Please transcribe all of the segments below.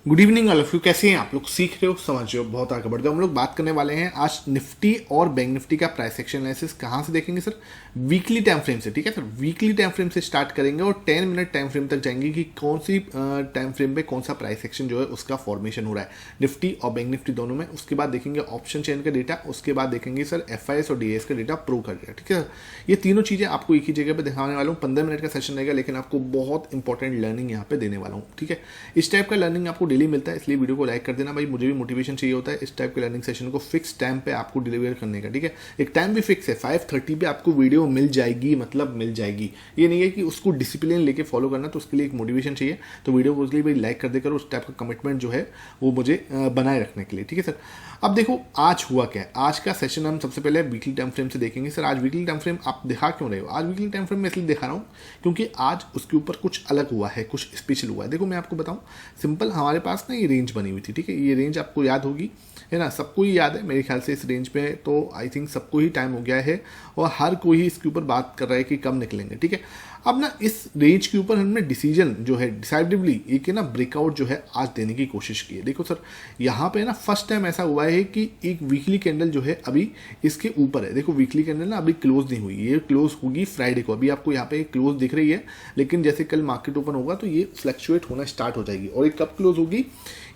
Good evening all of you. कैसे हैं आप लोग? सीख रहे हो, समझ रहे हो, बहुत आगे बढ़ रहे हो। हम लोग बात करने वाले हैं आज निफ्टी और बैंक निफ्टी का प्राइस एक्शन एनालिसिस कहाँ से देखेंगे सर? वीकली टाइम फ्रेम से। ठीक है सर, वीकली टाइम फ्रेम से स्टार्ट करेंगे और 10 मिनट टाइम फ्रेम तक जाएंगे कि कौन सी टाइम फ्रेम पे कौन सा प्राइस एक्शन जो है उसका फॉर्मेशन हो रहा है निफ्टी और बैंक निफ्टी दोनों में। उसके बाद देखेंगे ऑप्शन चेन का डेटा, उसके बाद देखेंगे सर FIS और DIS का डेटा प्रूव कर डेटा। ठीक है सर, ये तीनों चीज़ें आपको एक ही जगह पे दिखाने वाला हूँ। 15 मिनट का सेशन रहेगा, लेकिन आपको बहुत इंपॉर्टेंट लर्निंग यहाँ पे देने वाला हूँ। ठीक है, इस टाइप का लर्निंग आपको डेली मिलता है, इसलिए वीडियो को लाइक कर देना भाई। मुझे भी मोटिवेशन चाहिए होता है इस टाइप के लर्निंग सेशन को फिक्स टाइम पे आपको डिलीवर करने का। ठीक है, एक टाइम भी फिक्स है, 5:30 पे आपको वीडियो मिल जाएगी, मतलब मिल जाएगी। ये नहीं है कि उसको डिसिप्लिन लेके फॉलो करना, तो उसके लिए एक मोटिवेशन चाहिए। तो वीडियो को इसलिए भाई लाइक कर देकर उस टाइप का कमिटमेंट जो है वो मुझे बनाए रखने के लिए। ठीक है सर, अब देखो आज हुआ क्या है। आज का सेशन हम सबसे पहले वीकली टाइम फ्रेम से देखेंगे। सर आज वीकली टाइम फ्रेम आप दिखा क्यों रहे हो? आज वीकली टाइम फ्रेम में इसलिए दिखा रहा हूँ क्योंकि आज उसके ऊपर कुछ अलग हुआ है, कुछ स्पेशल हुआ है। देखो मैं आपको बताऊं, सिंपल हमारे पास ना ये रेंज बनी हुई थी। ठीक है, ये रेंज आपको याद होगी, है ना, सबको ही याद है मेरे ख्याल से। इस रेंज पे तो आई थिंक सबको ही टाइम हो गया है और हर कोई ही इसके ऊपर बात कर रहा है कि कब निकलेंगे। ठीक है, अब ना इस रेंज के ऊपर हमने डिसीजन जो है डिसाइडिवली एक ना ब्रेकआउट जो है आज देने की कोशिश की है। देखो सर, यहाँ पे ना फर्स्ट टाइम ऐसा हुआ है कि एक वीकली कैंडल जो है अभी इसके ऊपर है। देखो वीकली कैंडल ना अभी क्लोज नहीं हुई, ये क्लोज होगी फ्राइडे को। अभी आपको यहाँ पे क्लोज दिख रही है, लेकिन जैसे कल मार्केट ओपन होगा तो ये फ्लक्चुएट होना स्टार्ट हो जाएगी। और ये कब क्लोज होगी?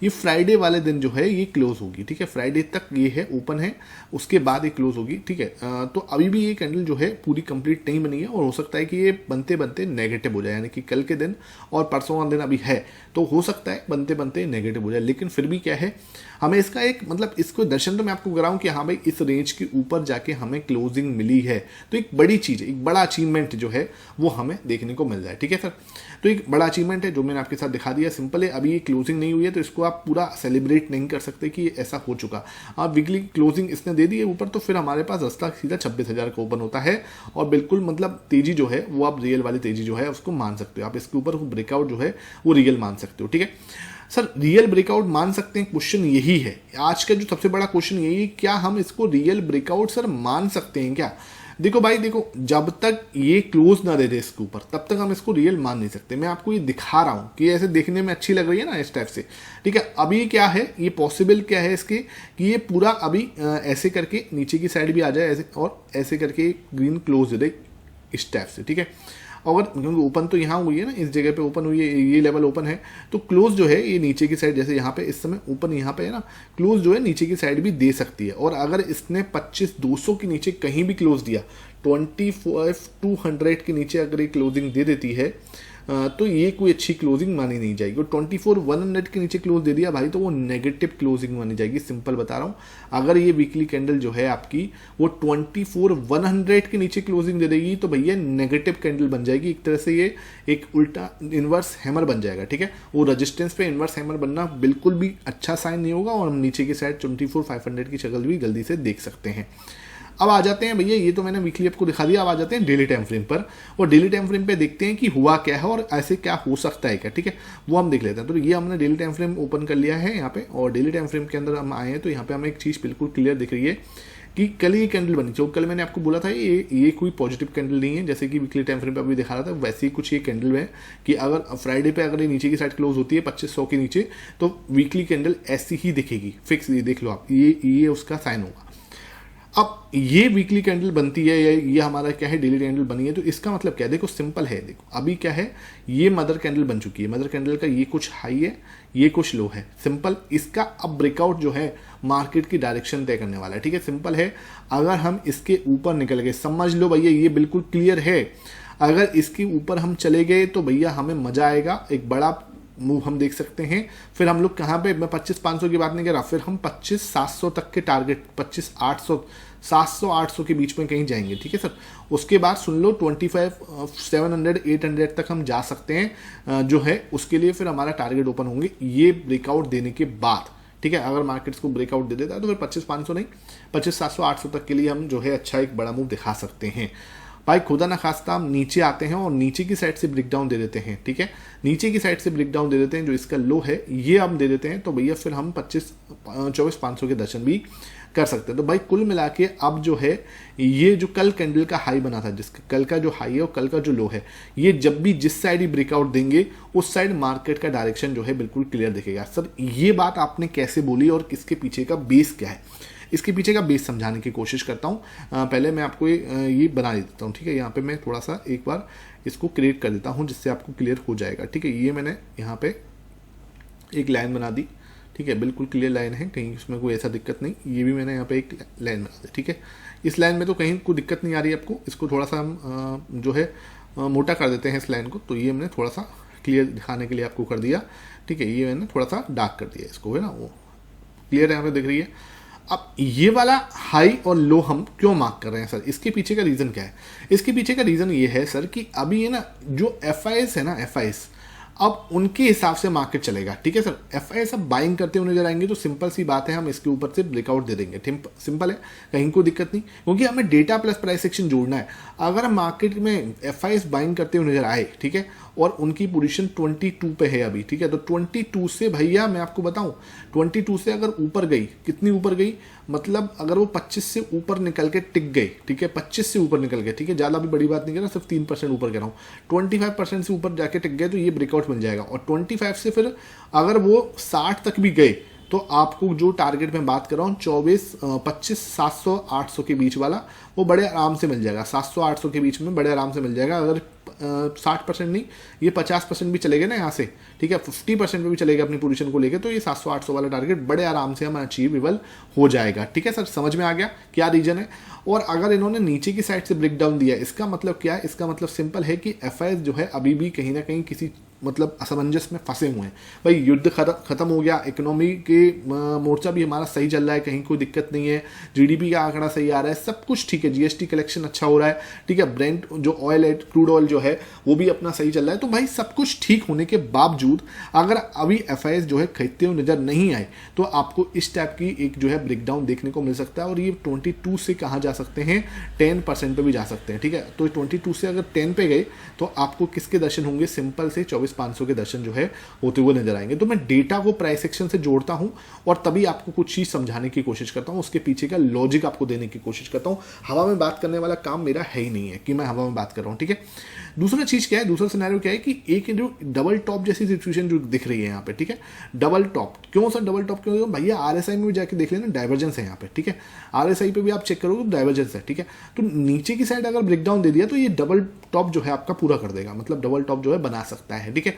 ये फ्राइडे वाले दिन जो है ये क्लोज होगी। ठीक है, फ्राइडे तक ये है, ओपन है, उसके बाद ये क्लोज होगी। ठीक है, तो अभी भी ये कैंडल जो है पूरी कंप्लीट नहीं बनी है और हो सकता है कि ये बनते बनते नेगेटिव हो जाए, यानी कि कल के दिन और परसों वाला दिन अभी है तो हो सकता है बनते बनते नेगेटिव हो जाए। लेकिन फिर भी क्या है, हमें इसका एक मतलब इसको दर्शन तो मैं आपको कराऊं कि हाँ भाई इस रेंज के ऊपर जाके हमें क्लोजिंग मिली है, तो एक बड़ी चीज़ है, एक बड़ा अचीवमेंट जो है वो हमें देखने को मिल जाए। ठीक है सर, तो एक बड़ा अचीवमेंट है जो मैंने आपके साथ दिखा दिया। सिंपल है, अभी ये क्लोजिंग नहीं हुई है तो इसको आप पूरा सेलिब्रेट नहीं कर सकते कि ऐसा हो चुका। आप वीकली क्लोजिंग इसने दे दी है ऊपर, तो फिर हमारे पास रास्ता सीधा 26,000 का ओपन होता है और बिल्कुल मतलब तेजी जो है वो आप रियल वाली तेजी जो है उसको मान सकते हो। आप इसके ऊपर ब्रेकआउट जो है वो रियल मान सकते हो। ठीक है सर, रियल ब्रेकआउट मान सकते हैं, क्वेश्चन यही है आज का जो सबसे बड़ा क्वेश्चन यही है, क्या हम इसको रियल ब्रेकआउट सर मान सकते हैं क्या? देखो भाई, देखो जब तक ये क्लोज ना दे दे इसके ऊपर तब तक हम इसको रियल मान नहीं सकते। मैं आपको ये दिखा रहा हूँ कि ऐसे देखने में अच्छी लग रही है ना इस टाइप से। ठीक है, अभी क्या है, ये पॉसिबल क्या है इसके कि ये पूरा अभी ऐसे करके नीचे की साइड भी आ जाए ऐसे, और ऐसे करके ग्रीन क्लोज दे दे इस टाइप से। ठीक है, और क्योंकि ओपन तो यहाँ हुई है ना, इस जगह पे ओपन हुई है, ये लेवल ओपन है, तो क्लोज जो है ये नीचे की साइड, जैसे यहाँ पे इस समय ओपन यहाँ पे है ना, क्लोज जो है नीचे की साइड भी दे सकती है। और अगर इसने 25,200 के नीचे कहीं भी क्लोज दिया, 25,200 के नीचे अगर ये क्लोजिंग दे देती है तो ये कोई अच्छी क्लोजिंग मानी नहीं जाएगी। और 24,100 के नीचे क्लोज दे दिया भाई तो वो नेगेटिव क्लोजिंग मानी जाएगी। सिंपल बता रहा हूँ, अगर ये वीकली कैंडल जो है आपकी वो 24,100 के नीचे क्लोजिंग दे देगी तो भैया नेगेटिव कैंडल बन जाएगी। एक तरह से ये एक उल्टा इन्वर्स हैमर बन जाएगा। ठीक है, वो रजिस्टेंस पे इन्वर्स हैमर बनना बिल्कुल भी अच्छा साइन नहीं होगा और हम नीचे की साइड 24,500 की शक्ल भी जल्दी से देख सकते हैं। अब आ जाते हैं भैया, ये तो मैंने वीकली आपको दिखा दिया। अब आ जाते हैं डेली टाइम फ्रेम पर, और डेली टाइम फ्रेम पे देखते हैं कि हुआ क्या है और ऐसे क्या हो सकता है क्या। ठीक है, वो हम देख लेते हैं। तो ये हमने डेली टाइम फ्रेम ओपन कर लिया है यहाँ पे, और डेली टाइम फ्रेम के अंदर हम आए हैं तो यहाँ पे हमें एक चीज़ बिल्कुल क्लियर दिख रही है कि कल ये कैंडल बनी। जो कल मैंने आपको बोला था ये कोई पॉजिटिव कैंडल नहीं है, जैसे कि वीकली टाइम फ्रेम पे अभी दिखा रहा था, वैसे ही कुछ ये कैंडल है कि अगर फ्राइडे पे अगर ये नीचे की साइड क्लोज होती है 2500 के नीचे तो वीकली कैंडल ऐसी ही दिखेगी फिक्स। ये देख लो आप, ये उसका साइन होगा। अब ये वीकली कैंडल बनती है या ये हमारा क्या है डेली कैंडल बनी है, तो इसका मतलब क्या है? देखो सिंपल है, देखो अभी क्या है, ये मदर कैंडल बन चुकी है। मदर कैंडल का ये कुछ हाई है, ये कुछ लो है। सिंपल, इसका अब ब्रेकआउट जो है मार्केट की डायरेक्शन तय करने वाला है। ठीक है, सिंपल है, अगर हम इसके ऊपर निकल गए, समझ लो भैया ये बिल्कुल क्लियर है, अगर इसके ऊपर हम चले गए तो भैया हमें मजा आएगा, एक बड़ा मूव हम देख सकते हैं। फिर हम लोग कहाँ पे, मैं 25,500 की बात नहीं कर रहा, फिर हम 25,700 तक के टारगेट, 25,800 700-800 के बीच में कहीं जाएंगे। ठीक है सर, उसके बाद सुन लो 25,700-800 तक हम जा सकते हैं जो है, उसके लिए फिर हमारा टारगेट ओपन होंगे ये ब्रेकआउट देने के बाद। ठीक है, अगर मार्केट्स को ब्रेकआउट दे देता है तो फिर 25,500 नहीं, 25,700-800 तक के लिए हम जो है अच्छा एक बड़ा मूव दिखा सकते हैं। भाई खुदा ना खास्ता हम नीचे आते हैं और नीचे की साइड से ब्रेक डाउन दे देते हैं। ठीक है, नीचे की साइड से ब्रेक डाउन दे देते हैं, जो इसका लो है ये हम दे देते हैं, तो भैया फिर हम 24,500 के दर्शन भी कर सकते हैं। तो भाई कुल मिला के अब जो है ये जो कल कैंडल का हाई बना था, जिसका कल का जो हाई है और कल का जो लो है, ये जब भी जिस साइड ही ब्रेकआउट देंगे उस साइड मार्केट का डायरेक्शन जो है बिल्कुल क्लियर दिखेगा। सर ये बात आपने कैसे बोली और किसके पीछे का बेस क्या है, इसके पीछे का बेस समझाने की कोशिश करता हूँ। पहले मैं आपको ये बना देता हूँ, ठीक है। यहाँ पे मैं थोड़ा सा एक बार इसको क्रिएट कर देता हूँ जिससे आपको क्लियर हो जाएगा, ठीक है। ये मैंने यहाँ पे एक लाइन बना दी, ठीक है, बिल्कुल क्लियर लाइन है, कहीं इसमें कोई ऐसा दिक्कत नहीं। ये भी मैंने यहाँ पे एक लाइन बना दी, ठीक है। इस लाइन में तो कहीं कोई दिक्कत नहीं आ रही है आपको, इसको थोड़ा सा हम जो है मोटा कर देते हैं इस लाइन को। तो ये मैंने थोड़ा सा क्लियर दिखाने के लिए आपको कर दिया, ठीक है। ये मैंने थोड़ा सा डार्क कर दिया इसको, है ना, वो क्लियर यहाँ पे दिख रही है। अब ये वाला हाई और लो हम क्यों मार्क कर रहे हैं सर, इसके पीछे का रीज़न क्या है? इसके पीछे का रीज़न ये है सर कि अभी ये ना जो FIS है ना, FIS अब उनके हिसाब से मार्केट चलेगा, ठीक है सर। FIS अब बाइंग करते हुए नजर आएंगे तो सिंपल सी बात है, हम इसके ऊपर से ब्रेकआउट दे देंगे, सिंपल है, कहीं कोई दिक्कत नहीं, क्योंकि हमें डेटा प्लस प्राइस एक्शन जोड़ना है। अगर मार्केट में FIS बाइंग करते हुए नजर आए, ठीक है, और उनकी पोजीशन 22 पे है अभी, ठीक है, तो 22 से भैया मैं आपको बताऊं 22 से अगर ऊपर गई, कितनी ऊपर गई, मतलब अगर वो 25 से ऊपर निकल के टिक गई, ठीक है, 25 से ऊपर निकल गए, ठीक है, ज़्यादा भी बड़ी बात नहीं कर रहा, सिर्फ 3% ऊपर कह रहा हूँ, 25% से ऊपर जाके टिक गए तो ये ब्रेकआउट मिल जाएगा। और 25 से फिर अगर वो 60 तक भी गए तो आपको जो टारगेट में बात कर रहा हूँ 25 700 800 के बीच वाला, वो बड़े आराम से मिल जाएगा, 700 800 के बीच में बड़े आराम से मिल जाएगा। अगर 60% नहीं, ये 50% भी चलेगा ना यहाँ से, ठीक है, 50% पे भी चलेगा अपनी पोजीशन को लेके, तो ये 700 800 वाला टारगेट बड़े आराम से हम अचीवेबल हो जाएगा, ठीक है सर। समझ में आ गया क्या रीजन है? और अगर इन्होंने नीचे की साइड से ब्रेक डाउन दिया, इसका मतलब क्या है? इसका मतलब सिंपल है कि FIS जो है अभी भी कहीं ना कहीं किसी मतलब असमंजस में फंसे हुए हैं। भाई युद्ध खत्म हो गया, इकोनॉमी के मोर्चा भी हमारा सही चल रहा है, कहीं कोई दिक्कत नहीं है, GDP का आंकड़ा सही आ रहा है, सब कुछ ठीक है, GST कलेक्शन अच्छा हो रहा है, ठीक है, ब्रेंट जो ऑयल है, क्रूड ऑयल जो है वो भी अपना सही चल रहा है। तो भाई सब कुछ ठीक होने के बावजूद अगर अभी FIS जो है खरीदते हुए नजर नहीं आए तो आपको इस टाइप की एक जो है ब्रेकडाउन देखने को मिल सकता है। और ये 22 से कहाँ जा सकते हैं, 10% पे भी जा सकते हैं, ठीक है। तो 22 से अगर 10 पे गए तो आपको किसके दर्शन होंगे? सिंपल से 24,500 के दर्शन जो है होते हुए नजर आएंगे। तो मैं डेटा को प्राइस एक्शन से जोड़ता हूं और तभी आपको कुछ चीज समझाने की कोशिश करता हूं, उसके पीछे का लॉजिक आपको देने की कोशिश करता हूं। हवा में बात करने वाला काम मेरा है ही नहीं है कि मैं हवा में बात कर रहा हूं, ठीक है। दूसरा चीज क्या है, दूसरा सिनेरियो क्या है कि एक जो डबल टॉप जैसी सिचुएशन जो दिख रही है यहाँ पे, ठीक है, डबल टॉप क्यों सर, डबल टॉप क्यों? भैया RSI में भी जाके देख लेना, डाइवर्जेंस है यहाँ पे, ठीक है, RSI पे भी आप चेक करोगे तो डाइवर्जेंस है, ठीक है। तो नीचे की साइड अगर ब्रेकडाउन दे दिया तो ये डबल टॉप जो है आपका पूरा कर देगा, मतलब डबल टॉप जो है बना सकता है, ठीक है।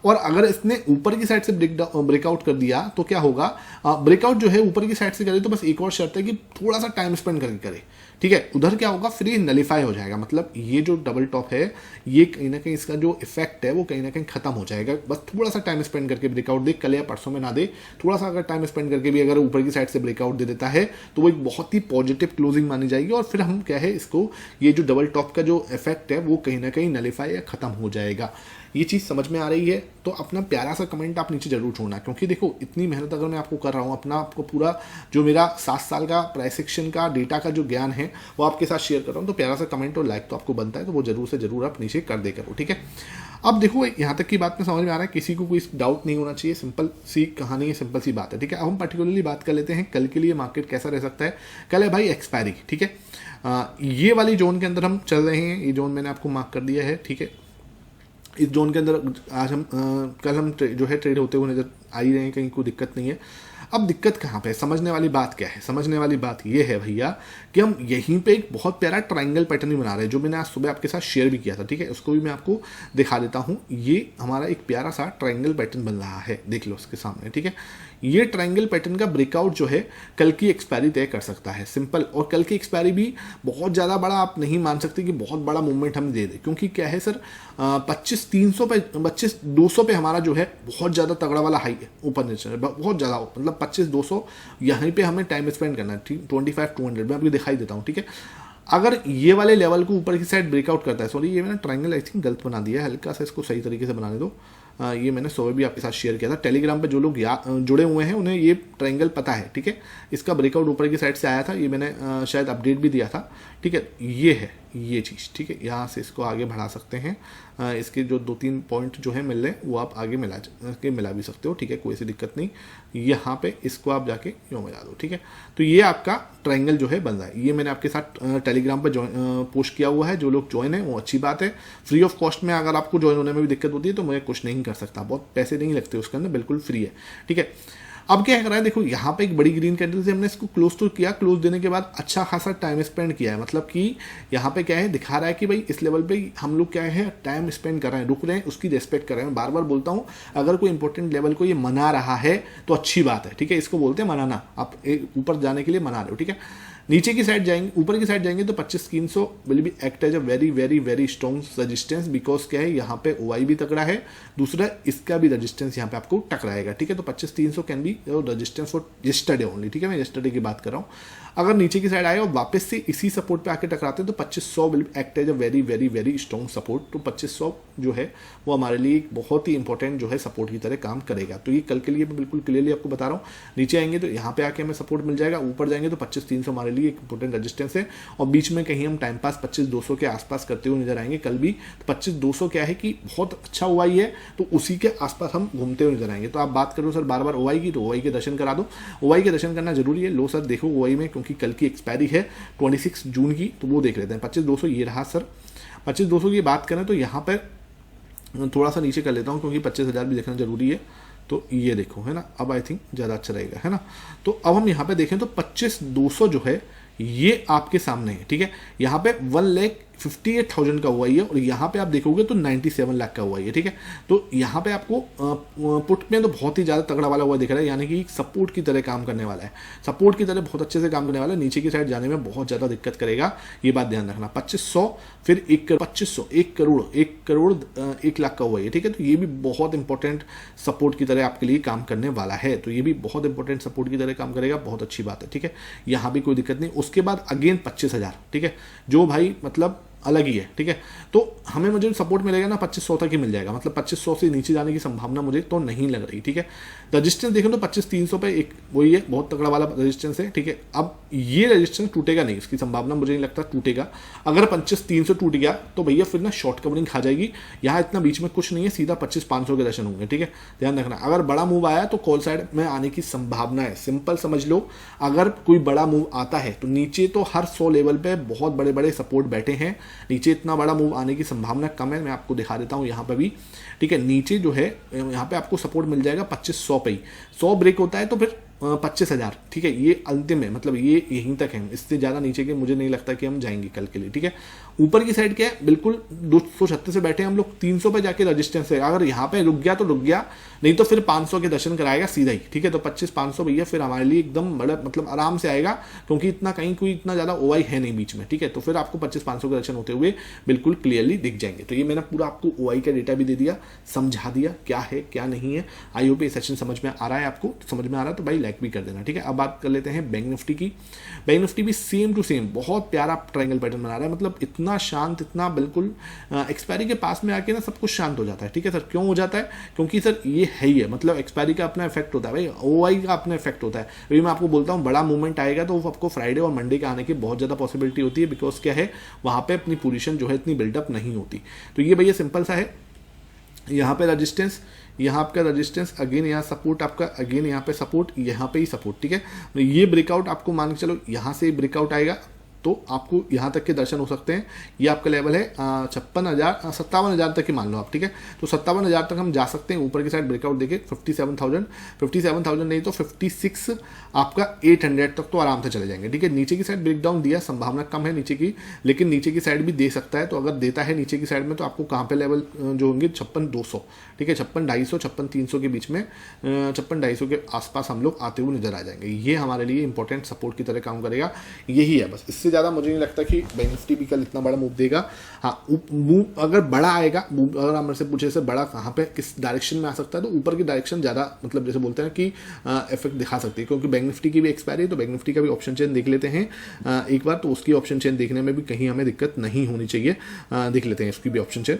और अगर इसने ऊपर की साइड से ब्रेकआउट कर दिया तो क्या होगा? ब्रेकआउट जो है ऊपर की साइड से करे तो बस एक और शर्त है कि थोड़ा सा टाइम स्पेंड करके करे, ठीक है। उधर क्या होगा, फिर ये नलीफाई हो जाएगा, मतलब ये जो डबल टॉप है ये कहीं ना कहीं इसका जो इफेक्ट है वो कहीं ना कहीं खत्म हो जाएगा। बस थोड़ा सा टाइम स्पेंड करके ब्रेकआउट दे, कल या परसों में ना दे, थोड़ा सा अगर टाइम स्पेंड करके भी अगर ऊपर की साइड से ब्रेकआउट दे देता है तो वो एक बहुत ही पॉजिटिव क्लोजिंग मानी जाएगी। और फिर हम क्या है, इसको ये जो डबल टॉप का जो इफेक्ट है वो कहीं ना कहीं नलीफाई या खत्म हो जाएगा। ये चीज़ समझ में आ रही है तो अपना प्यारा सा कमेंट आप नीचे जरूर छोड़ना, क्योंकि देखो इतनी मेहनत अगर मैं आपको कर रहा हूँ, अपना आपको पूरा जो मेरा 7 साल का प्राइस एक्शन का डेटा का जो ज्ञान है वो आपके साथ शेयर कर रहा हूँ, तो प्यारा सा कमेंट और लाइक तो आपको बनता है, तो वो जरूर से जरूर आप नीचे कर दे करो, ठीक है। अब देखो यहाँ तक की बात में समझ में आ रहा है, किसी को कोई डाउट नहीं होना चाहिए, सिंपल सी कहानी है, सिंपल सी बात है, ठीक है। अब हम पर्टिकुलरली बात कर लेते हैं कल के लिए मार्केट कैसा रह सकता है। कल है भाई एक्सपायरी, ठीक है, ये वाली जोन के अंदर हम चल रहे हैं, ये जोन मैंने आपको मार्क कर दिया है, ठीक है। इस जोन के अंदर आज हम कल हम जो है ट्रेड होते हुए नजर आ ही रहे हैं, कहीं कोई दिक्कत नहीं है। अब दिक्कत कहाँ पे है, समझने वाली बात क्या है? समझने वाली बात ये है भैया कि हम यहीं पे एक बहुत प्यारा ट्रायंगल पैटर्न भी बना रहे हैं, जो मैंने आज सुबह आपके साथ शेयर भी किया था, ठीक है। उसको भी मैं आपको दिखा देता हूँ। ये हमारा एक प्यारा सा ट्रायंगल पैटर्न बन रहा है, देख लो उसके सामने, ठीक है। ये ट्रायंगल पैटर्न का ब्रेकआउट जो है कल की एक्सपायरी तय कर सकता है, सिंपल। और कल की एक्सपायरी भी बहुत ज़्यादा बड़ा आप नहीं मान सकते कि बहुत बड़ा मूवमेंट हम दे दें, क्योंकि क्या है सर, 25,300 पे 25,200 पे हमारा जो है बहुत ज़्यादा तगड़ा वाला हाई है, ऊपर नीचे बहुत ज़्यादा, मतलब 25,200 यहीं पे हमें टाइम स्पेंड करना है, ठीक। 25,200 मैं आपको दिखाई देता हूँ, ठीक है। अगर ये वाले लेवल को ऊपर की साइड ब्रेकआउट करता है, सॉरी ये मैंने ट्रायंगल आई थिंक गलत बना दिया है, हल्का सा इसको सही तरीके से बनाने दो। ये मैंने सुबह भी आपके साथ शेयर किया था, टेलीग्राम पे जो लोग जुड़े हुए हैं उन्हें ये ट्रायंगल पता है, ठीक है। इसका ब्रेकआउट ऊपर की साइड से आया था, ये मैंने शायद अपडेट भी दिया था, ठीक है। ये है, ये चीज़, ठीक है। यहाँ से इसको आगे बढ़ा सकते हैं, इसके जो 2-3 पॉइंट जो है मिल रहे हैं वो आप आगे मिला भी सकते हो, ठीक है, कोई ऐसी दिक्कत नहीं। यहाँ पे इसको आप जाके यूँ मिला दो, ठीक है। तो ये आपका ट्रायंगल जो है बन रहा है। ये मैंने आपके साथ टेलीग्राम पर पोस्ट किया हुआ है, जो लोग ज्वाइन है वो अच्छी बात है। फ्री ऑफ कॉस्ट में अगर आपको ज्वाइन होने में भी दिक्कत होती है तो मैं कुछ नहीं कर सकता, बहुत पैसे नहीं लगते उसके अंदर, बिल्कुल फ्री है, ठीक है। अब क्या कर रहा है, देखो यहाँ पे एक बड़ी ग्रीन कैंडल से हमने इसको क्लोज तो किया, क्लोज देने के बाद अच्छा खासा टाइम स्पेंड किया है, मतलब कि यहाँ पे क्या है दिखा रहा है कि भाई इस लेवल पे हम लोग क्या है टाइम स्पेंड कर रहे हैं, रुक रहे हैं, उसकी रेस्पेक्ट कर रहे हैं। बार बार बोलता हूँ, अगर कोई इंपॉर्टेंट लेवल को ये मना रहा है तो अच्छी बात है, ठीक है, इसको बोलते हैं मनाना। आप ऊपर जाने के लिए मना रहे हो, ठीक है। नीचे की साइड जाएंगे, ऊपर की साइड जाएंगे तो 25,300 will be act as a very very very strong resistance, because क्या है यहाँ पे ओआई भी तगड़ा है, दूसरा इसका भी रेजिस्टेंस यहाँ पे आपको टकराएगा, ठीक है। तो 25,300 can be resistance for yesterday only, ठीक है, मैं यस्टरडे की बात कर रहा हूँ। अगर नीचे की साइड आए और वापस से इसी सपोर्ट पे आके टकराते हैं तो 2500 will act as a very very very strong support. तो 2500 जो है वो हमारे लिए एक बहुत ही इंपॉर्टेंट जो है सपोर्ट की तरह काम करेगा। तो ये कल के लिए मैं बिल्कुल क्लियरली आपको बता रहा हूँ। नीचे आएंगे तो यहाँ पे आके हमें सपोर्ट मिल जाएगा, ऊपर जाएंगे तो 25,300 हमारे लिए एक इंपॉर्टेंट रेजिस्टेंस है, और बीच में कहीं हम टाइम पास 25,200 के आसपास करते हुए नजर आएंगे कल भी। तो 25,200 क्या है कि बहुत अच्छा ओआई है, तो उसी के आसपास हम घूमते हुए नजर आएंगे। तो आप बात करो सर बार बार ओआई की, तो ओआई के दर्शन करा दो, ओआई के दर्शन करना जरूरी है। लो सर देखो ओआई में, क्योंकि कल की एक्सपायरी है 26 जून की, तो वो देख लेते हैं। 25,200 ये रहा सर। 25,200 की बात करें तो यहाँ पर थोड़ा सा नीचे कर लेता हूँ, क्योंकि 25,000 भी देखना जरूरी है। तो ये देखो है ना, अब आई थिंक ज़्यादा अच्छा रहेगा, है ना। तो अब हम यहाँ पे देखें तो 25,200 जो है ये आपके सामने है, ठीक है। यहाँ पे 1,58,000 का हुआ है, और यहाँ पे आप देखोगे तो 97 लाख का हुआ है, ठीक है। तो यहाँ पे आपको पुट में तो बहुत ही ज़्यादा तगड़ा वाला हुआ दिख रहा है, यानी कि सपोर्ट की तरह काम करने वाला है, सपोर्ट की तरह बहुत अच्छे से काम करने वाला है। नीचे की साइड जाने में बहुत ज़्यादा दिक्कत करेगा, ये बात ध्यान रखना। 2500 फिर 1,25,000 1 करोड़ 1 लाख का हुआ है, ठीक है। तो ये भी बहुत इंपॉर्टेंट सपोर्ट की तरह आपके लिए काम करने वाला है, तो ये भी बहुत इंपॉर्टेंट सपोर्ट की तरह काम करेगा, बहुत अच्छी बात है, ठीक है। यहाँ भी कोई दिक्कत नहीं। उसके बाद अगेन 25,000, ठीक है, जो भाई मतलब अलग ही है, ठीक है। तो हमें मुझे सपोर्ट मिलेगा ना 2500 तक ही मिल जाएगा, मतलब 2500 से नीचे जाने की संभावना मुझे तो नहीं लग रही, ठीक है। रजिस्टेंस देखें तो 25,300 पे एक वही है, बहुत तगड़ा वाला रेजिस्टेंस है, ठीक है। अब ये रेजिस्टेंस टूटेगा नहीं, इसकी संभावना मुझे नहीं लगता टूटेगा। अगर 25,300 टूट गया तो भैया फिर ना शॉर्ट कवरिंग खा जाएगी। यहाँ इतना बीच में कुछ नहीं है, सीधा 25,500 के दर्शन होंगे, ठीक है, ध्यान रखना। अगर बड़ा मूव आया तो कॉल साइड में आने की संभावना है, सिंपल समझ लो। अगर कोई बड़ा मूव आता है तो नीचे तो हर 100 लेवल पे बहुत बड़े बड़े सपोर्ट बैठे हैं, नीचे इतना बड़ा मूव आने की संभावना कम है। मैं आपको दिखा देता हूं यहाँ पे भी, ठीक है। नीचे जो है यहाँ पे आपको सपोर्ट मिल जाएगा 2500 पे ही। 100 ब्रेक होता है तो फिर 25,000, ठीक है, ये अंतिम है, मतलब ये यहीं तक है, इससे ज़्यादा नीचे के मुझे नहीं लगता कि हम जाएंगे कल के लिए, ठीक है। ऊपर की साइड क्या है, बिल्कुल 236 से बैठे हम लोग, 300 पे जाके रजिस्टेंस है। अगर यहाँ पे रुक गया तो रुक गया, नहीं तो फिर 500 के दर्शन कराएगा सीधा ही, ठीक है। तो 25,500 भैया फिर हमारे लिए एकदम बड़ा मतलब आराम से आएगा, क्योंकि इतना कहीं कोई इतना ज़्यादा ओआई है नहीं बीच में, ठीक है। तो फिर आपको 25,500 के दर्शन होते हुए बिल्कुल क्लियरली दिख जाएंगे। तो ये मैंने पूरा आपको ओआई का डेटा भी दे दिया, समझा दिया क्या है क्या नहीं है। आई होप ये सेशन समझ में आ रहा है आपको, समझ में आ रहा है तो भाई लाइक भी कर देना, ठीक है। अब बात कर लेते हैं बैंक निफ्टी की। बैंक निफ्टी भी सेम टू सेम बहुत प्यारा ट्रायंगल पैटर्न बना रहा है, मतलब इतना शांत, इतना बिल्कुल एक्सपायरी के पास में आके ना सब कुछ शांत हो जाता है, ठीक है सर। क्यों हो जाता है, क्योंकि सर ये है ही है, मतलब एक्सपायरी का अपना इफेक्ट होता है भाई, ओआई का अपना इफेक्ट होता है। अभी मैं आपको बोलता हूँ बड़ा मूवमेंट आएगा तो आपको फ्राइडे और मंडे के आने की बहुत ज़्यादा पॉसिबिलिटी होती है, बिकॉज क्या है वहाँ पे अपनी पोजीशन जो है इतनी बिल्डअप नहीं होती। तो ये भैया सिंपल सा है। यहाँ पे रजिस्टेंस, यहाँ आपका रजिस्टेंस, अगेन यहाँ सपोर्ट आपका, अगेन यहाँ पे सपोर्ट, यहाँ पे ही सपोर्ट, ठीक है। ये ब्रेकआउट आपको मान के चलो यहाँ से ब्रेकआउट आएगा तो आपको यहाँ तक के दर्शन हो सकते हैं। ये आपका लेवल है 57,000 तक ही मान लो आप, ठीक है। तो 57,000 तक हम जा सकते हैं। ऊपर की साइड ब्रेकआउट देखे 57,000 नहीं तो 56 आपका 800 तक तो आराम से चले जाएंगे, ठीक है। नीचे की साइड ब्रेकडाउन दिया, संभावना कम है नीचे की, लेकिन नीचे की साइड भी दे सकता है। तो अगर देता है नीचे की साइड में तो आपको कहाँ पे लेवल जो होंगे 56,200, ठीक है, 56,250 56,300 के बीच में, 56,250 के आसपास हम लोग आते हुए नजर आ जाएंगे। ये हमारे लिए इंपॉर्टेंट सपोर्ट की तरह काम करेगा, यही है बस। इससे ज़्यादा मुझे नहीं लगता कि बैंक निफ्टी भी कल इतना बड़ा मूव देगा। हाँ, मूव अगर बड़ा आएगा, अगर आप मेरे से पूछे से बड़ा कहाँ पे किस डायरेक्शन में आ सकता है, तो ऊपर की डायरेक्शन ज़्यादा मतलब जैसे बोलते हैं कि इफेक्ट दिखा सकती है, क्योंकि बैंक निफ्टी की भी एक्सपायरी है। तो बैंक निफ्टी का भी ऑप्शन चेन देख लेते हैं एक बार, तो उसकी ऑप्शन चेन देखने में भी कहीं हमें दिक्कत नहीं होनी चाहिए। देख लेते हैं इसकी भी ऑप्शन चेन।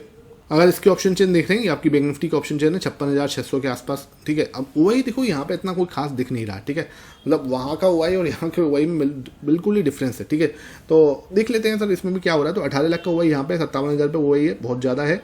अगर इसके ऑप्शन चेन देख रहे हैं, ये आपकी बैंक निफ्टी का ऑप्शन चेन है 56,600 के आसपास, ठीक है। अब ओआई देखो यहाँ पे इतना कोई खास दिख नहीं रहा, ठीक है, मतलब वहाँ का ओआई और यहाँ के ओआई में बिल्कुल ही डिफरेंस है, ठीक है। तो देख लेते हैं सर इसमें भी क्या हो रहा है। तो 18 लाख का ओआई यहाँ पे, 57,000 पे ओआई है, बहुत ज़्यादा है।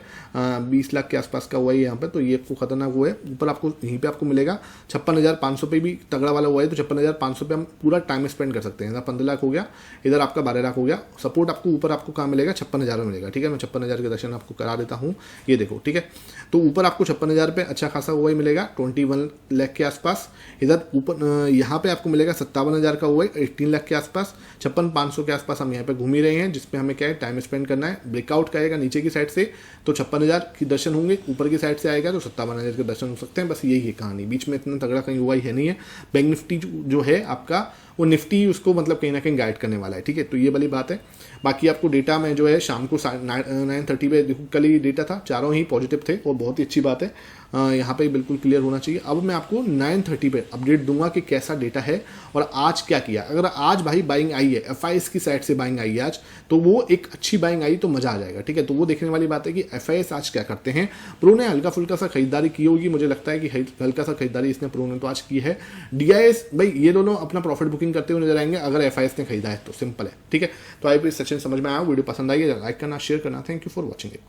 20 लाख के आसपास का ओआई है यहाँ पे, तो ये आपको खतरनाक हुआ है। ऊपर आपको यहीं पे आपको मिलेगा 56,500 पे भी तगड़ा वाला हुआ है। तो 56,500 पे हम पूरा टाइम स्पेंड कर सकते हैं। इधर 15 लाख हो गया, इधर आपका 12 लाख हो गया। सपोर्ट आपको ऊपर आपको कहाँ मिलेगा, 56,000 में मिलेगा, ठीक है। मैं 56,000 के दर्शन आपको करा देता हूँ, ये देखो, ठीक है। तो ऊपर आपको 56,000 पे अच्छा खासा हुआ मिलेगा 21 लाख के आसपास। इधर ऊपर यहाँ पे आपको मिलेगा 57,000 का हुआ 18 लाख के आसपास। 56,500 के आसपास हम यहाँ पे घूम ही रहे हैं, जिसपे हमें क्या है टाइम स्पेंड करना है। ब्रेकआउट का आएगा नीचे की साइड से तो 56,000 की दर्शन होंगे, ऊपर की साइड से आएगा तो 57,000 के दर्शन हो सकते हैं। बस यही है कहानी, बीच में इतना तगड़ा कहीं हुआ ही है नहीं है। बैंक निफ्टी जो है आपका, वो निफ्टी उसको मतलब कहीं ना कहीं गाइड करने वाला है, ठीक है। तो ये वाली बात है। बाकी आपको डेटा में जो है शाम को 9:30 पे देखो, कल ही डेटा था, चारों ही पॉजिटिव थे और बहुत ही अच्छी बात है। यहाँ पे बिल्कुल क्लियर होना चाहिए। अब मैं आपको 9:30 पे अपडेट दूंगा कि कैसा डेटा है और आज क्या किया। अगर आज भाई बाइंग आई है, एफआईएस की साइड से बाइंग आई है आज, तो वो एक अच्छी बाइंग आई तो मजा आ जाएगा, ठीक है। तो वो देखने वाली बात है कि एफआईएस आज क्या करते हैं। प्रो ने हल्का फुल्का सा खरीदारी की होगी, मुझे लगता है कि हल्का सा खरीदारी इसने प्रो ने तो आज की है। डीआईएस भाई ये दोनों अपना प्रॉफिट बुकिंग करते हुए नजर आएंगे अगर एफआईएस ने खरीदा है तो, सिंपल है, ठीक है। तो आई सेक्शन समझ में आया, वीडियो पसंद आई है लाइक करना, शेयर करना। Thank you for watching it.